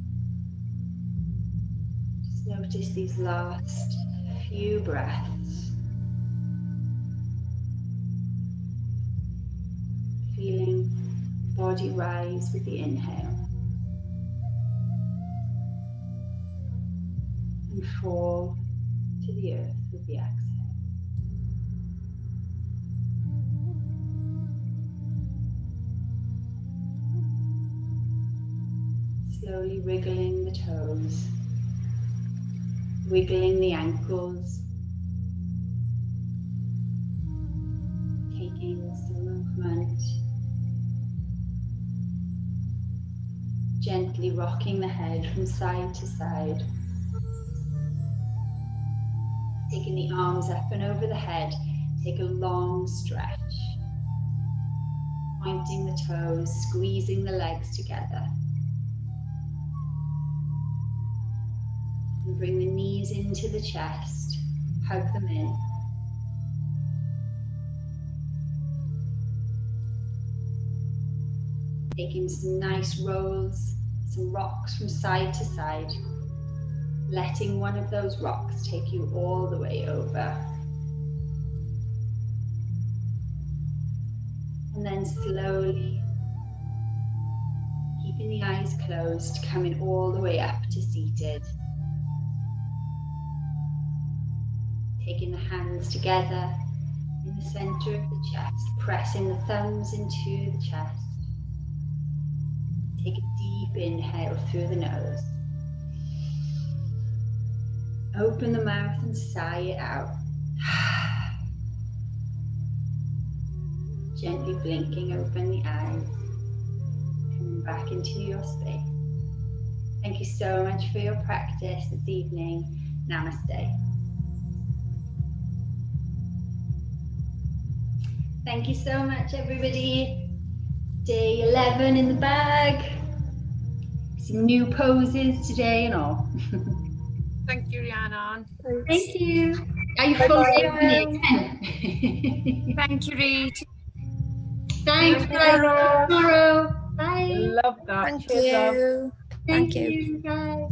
Just notice these last few breaths. Feeling the body rise with the inhale. And fall to the earth with the exhale. Slowly wriggling the toes, wiggling the ankles, taking some movement, gently rocking the head from side to side, taking the arms up and over the head, take a long stretch, pointing the toes, squeezing the legs together. And bring the knees into the chest, hug them in. Taking some nice rolls, some rocks from side to side, letting one of those rocks take you all the way over. And then slowly, keeping the eyes closed, coming all the way up to seated. Taking the hands together in the center of the chest, pressing the thumbs into the chest. Take a deep inhale through the nose. Open the mouth and sigh it out. Gently blinking open the eyes. Coming back into your space. Thank you so much for your practice this evening. Namaste. Thank you so much, everybody. Day 11 in the bag. Some new poses today and all. Thank you, Rhiannon. Thank you. Are you full again? Thank you, Reed. Thanks, guys. Tomorrow. Bye. Love that. Thank Cheers, love. you. Thank you. Bye.